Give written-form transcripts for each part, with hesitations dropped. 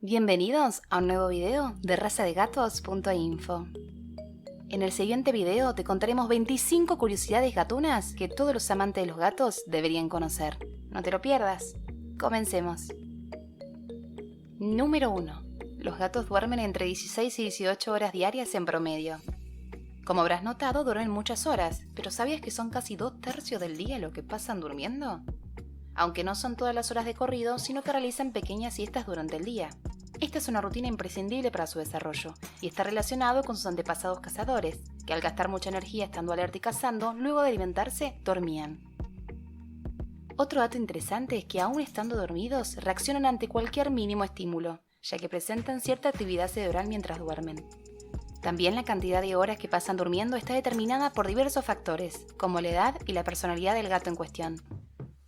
Bienvenidos a un nuevo video de razadegatos.info. En el siguiente video te contaremos 25 curiosidades gatunas que todos los amantes de los gatos deberían conocer. No te lo pierdas. Comencemos. Número 1. Los gatos duermen entre 16 y 18 horas diarias en promedio. Como habrás notado, duermen muchas horas, pero ¿sabías que son casi 2/3 del día lo que pasan durmiendo? Aunque no son todas las horas de corrido, sino que realizan pequeñas siestas durante el día. Esta es una rutina imprescindible para su desarrollo, y está relacionado con sus antepasados cazadores, que al gastar mucha energía estando alerta y cazando, luego de alimentarse, dormían. Otro dato interesante es que aún estando dormidos, reaccionan ante cualquier mínimo estímulo, ya que presentan cierta actividad cerebral mientras duermen. También la cantidad de horas que pasan durmiendo está determinada por diversos factores, como la edad y la personalidad del gato en cuestión.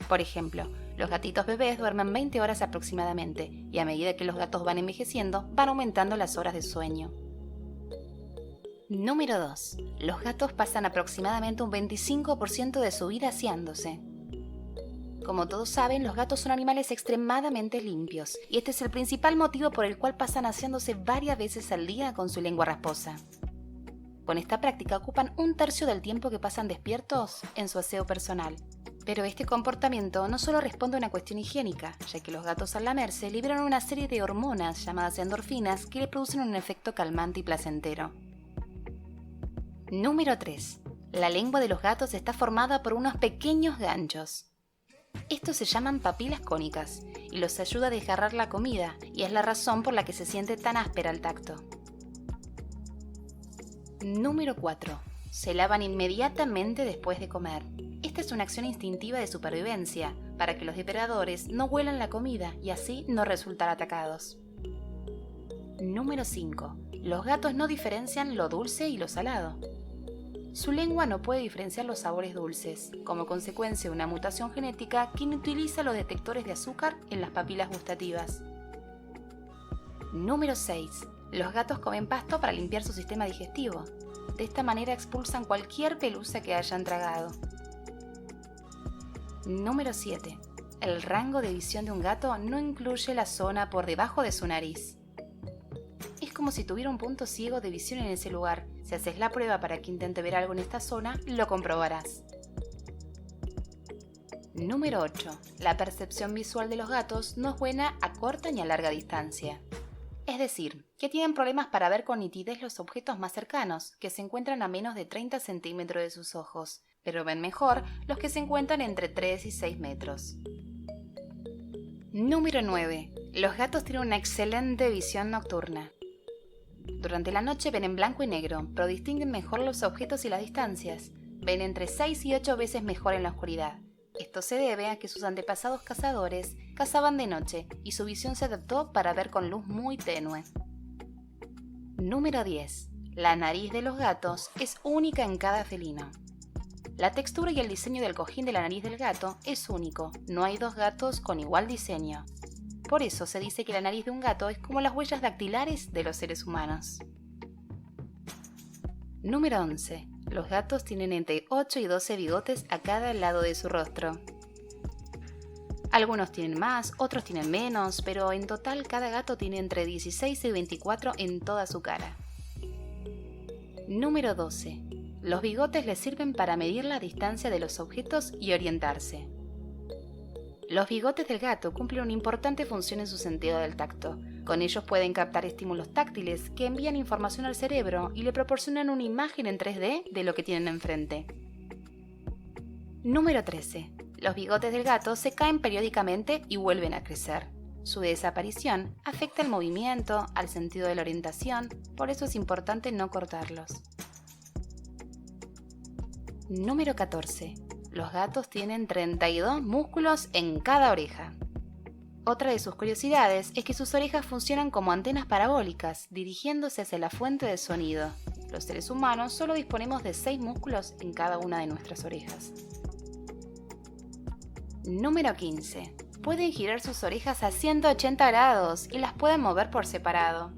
Por ejemplo, los gatitos bebés duermen 20 horas aproximadamente, y a medida que los gatos van envejeciendo, van aumentando las horas de sueño. Número 2. Los gatos pasan aproximadamente un 25% de su vida aseándose. Como todos saben, los gatos son animales extremadamente limpios, y este es el principal motivo por el cual pasan aseándose varias veces al día con su lengua rasposa. Con esta práctica ocupan 1/3 del tiempo que pasan despiertos en su aseo personal. Pero este comportamiento no solo responde a una cuestión higiénica, ya que los gatos al lamerse liberan una serie de hormonas llamadas endorfinas que le producen un efecto calmante y placentero. Número 3. La lengua de los gatos está formada por unos pequeños ganchos. Estos se llaman papilas cónicas y los ayuda a desgarrar la comida, y es la razón por la que se siente tan áspera al tacto. Número 4. Se lavan inmediatamente después de comer. Esta es una acción instintiva de supervivencia, para que los depredadores no huelan la comida y así no resultar atacados. Número 5. Los gatos no diferencian lo dulce y lo salado. Su lengua no puede diferenciar los sabores dulces, como consecuencia de una mutación genética que inutiliza los detectores de azúcar en las papilas gustativas. Número 6. Los gatos comen pasto para limpiar su sistema digestivo. De esta manera expulsan cualquier pelusa que hayan tragado. Número 7. El rango de visión de un gato no incluye la zona por debajo de su nariz. Es como si tuviera un punto ciego de visión en ese lugar. Si haces la prueba para que intente ver algo en esta zona, lo comprobarás. Número 8. La percepción visual de los gatos no es buena a corta ni a larga distancia. Es decir, que tienen problemas para ver con nitidez los objetos más cercanos, que se encuentran a menos de 30 centímetros de sus ojos, pero ven mejor los que se encuentran entre 3 y 6 metros. Número 9. Los gatos tienen una excelente visión nocturna. Durante la noche ven en blanco y negro, pero distinguen mejor los objetos y las distancias. Ven entre 6 y 8 veces mejor en la oscuridad. Esto se debe a que sus antepasados cazadores cazaban de noche y su visión se adaptó para ver con luz muy tenue. Número 10. La nariz de los gatos es única en cada felino. La textura y el diseño del cojín de la nariz del gato es único, no hay dos gatos con igual diseño. Por eso se dice que la nariz de un gato es como las huellas dactilares de los seres humanos. Número 11. Los gatos tienen entre 8 y 12 bigotes a cada lado de su rostro. Algunos tienen más, otros tienen menos, pero en total cada gato tiene entre 16 y 24 en toda su cara. Número 12. Los bigotes les sirven para medir la distancia de los objetos y orientarse. Los bigotes del gato cumplen una importante función en su sentido del tacto. Con ellos pueden captar estímulos táctiles que envían información al cerebro y le proporcionan una imagen en 3D de lo que tienen enfrente. Número 13. Los bigotes del gato se caen periódicamente y vuelven a crecer. Su desaparición afecta al movimiento, al sentido de la orientación, por eso es importante no cortarlos. Número 14. Los gatos tienen 32 músculos en cada oreja. Otra de sus curiosidades es que sus orejas funcionan como antenas parabólicas, dirigiéndose hacia la fuente de sonido. Los seres humanos solo disponemos de 6 músculos en cada una de nuestras orejas. Número 15. Pueden girar sus orejas a 180 grados y las pueden mover por separado.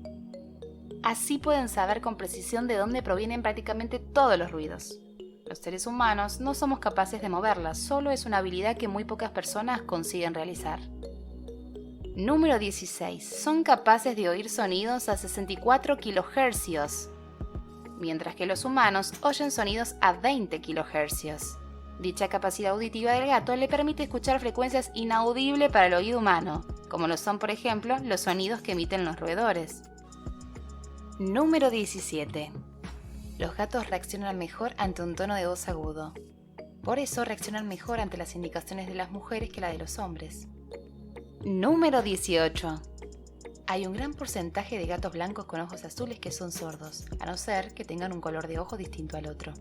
Así pueden saber con precisión de dónde provienen prácticamente todos los ruidos. Los seres humanos no somos capaces de moverlas, solo es una habilidad que muy pocas personas consiguen realizar. Número 16. Son capaces de oír sonidos a 64 kHz, mientras que los humanos oyen sonidos a 20 kHz. Dicha capacidad auditiva del gato le permite escuchar frecuencias inaudibles para el oído humano, como lo son, por ejemplo, los sonidos que emiten los roedores. Número 17. Los gatos reaccionan mejor ante un tono de voz agudo. Por eso reaccionan mejor ante las indicaciones de las mujeres que la de los hombres. Número 18. Hay un gran porcentaje de gatos blancos con ojos azules que son sordos, a no ser que tengan un color de ojo distinto al otro.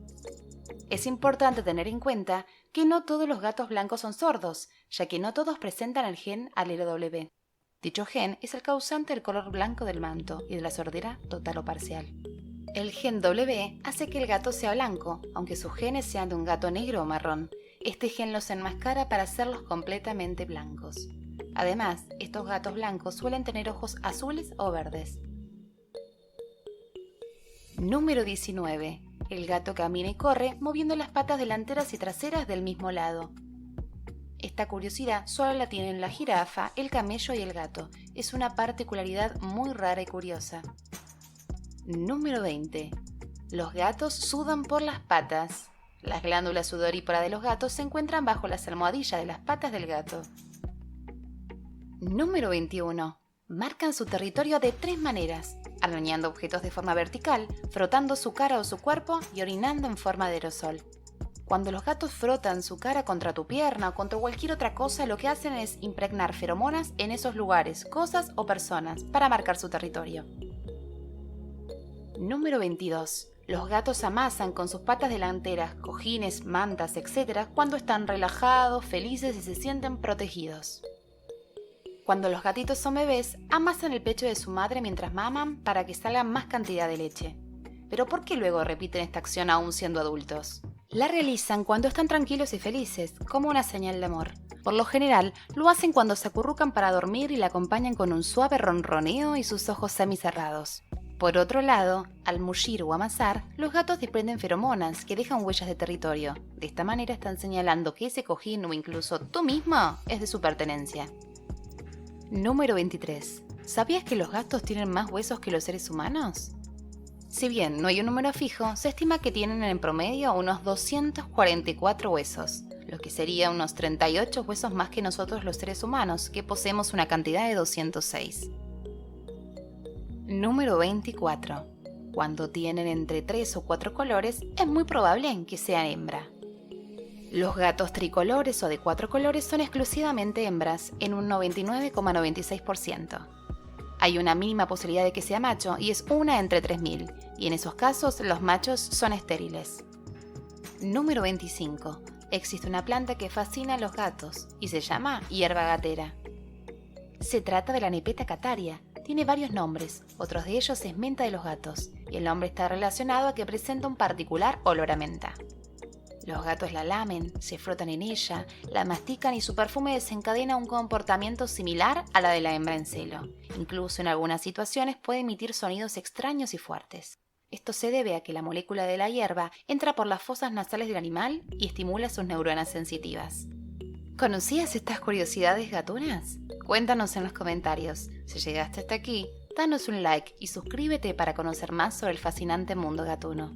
Es importante tener en cuenta que no todos los gatos blancos son sordos, ya que no todos presentan el gen alelo W. Dicho gen es el causante del color blanco del manto y de la sordera total o parcial. El gen W hace que el gato sea blanco, aunque sus genes sean de un gato negro o marrón. Este gen los enmascara para hacerlos completamente blancos. Además, estos gatos blancos suelen tener ojos azules o verdes. Número 19. El gato camina y corre moviendo las patas delanteras y traseras del mismo lado. Esta curiosidad solo la tienen la jirafa, el camello y el gato. Es una particularidad muy rara y curiosa. Número 20. Los gatos sudan por las patas. Las glándulas sudoríparas de los gatos se encuentran bajo las almohadillas de las patas del gato. Número 21. Marcan su territorio de 3 maneras: arañando objetos de forma vertical, frotando su cara o su cuerpo y orinando en forma de aerosol. Cuando los gatos frotan su cara contra tu pierna o contra cualquier otra cosa, lo que hacen es impregnar feromonas en esos lugares, cosas o personas para marcar su territorio. Número 22. Los gatos amasan con sus patas delanteras, cojines, mantas, etc. cuando están relajados, felices y se sienten protegidos. Cuando los gatitos son bebés, amasan el pecho de su madre mientras maman para que salga más cantidad de leche. ¿Pero por qué luego repiten esta acción aún siendo adultos? La realizan cuando están tranquilos y felices, como una señal de amor. Por lo general, lo hacen cuando se acurrucan para dormir y la acompañan con un suave ronroneo y sus ojos semicerrados. Por otro lado, al muggir o amasar, los gatos desprenden feromonas que dejan huellas de territorio. De esta manera están señalando que ese cojín o incluso tú mismo es de su pertenencia. Número 23. ¿Sabías que los gatos tienen más huesos que los seres humanos? Si bien no hay un número fijo, se estima que tienen en promedio unos 244 huesos, lo que sería unos 38 huesos más que nosotros los seres humanos, que poseemos una cantidad de 206. Número 24. Cuando tienen entre 3 o 4 colores, es muy probable que sean hembra. Los gatos tricolores o de 4 colores son exclusivamente hembras, en un 99,96%. Hay una mínima posibilidad de que sea macho y es una entre 3000, y en esos casos los machos son estériles. Número 25. Existe una planta que fascina a los gatos y se llama hierba gatera. Se trata de la Nepeta cataria. Tiene varios nombres, otros de ellos es menta de los gatos, y el nombre está relacionado a que presenta un particular olor a menta. Los gatos la lamen, se frotan en ella, la mastican y su perfume desencadena un comportamiento similar a la de la hembra en celo. Incluso en algunas situaciones puede emitir sonidos extraños y fuertes. Esto se debe a que la molécula de la hierba entra por las fosas nasales del animal y estimula sus neuronas sensitivas. ¿Conocías estas curiosidades gatunas? Cuéntanos en los comentarios. Si llegaste hasta aquí, danos un like y suscríbete para conocer más sobre el fascinante mundo gatuno.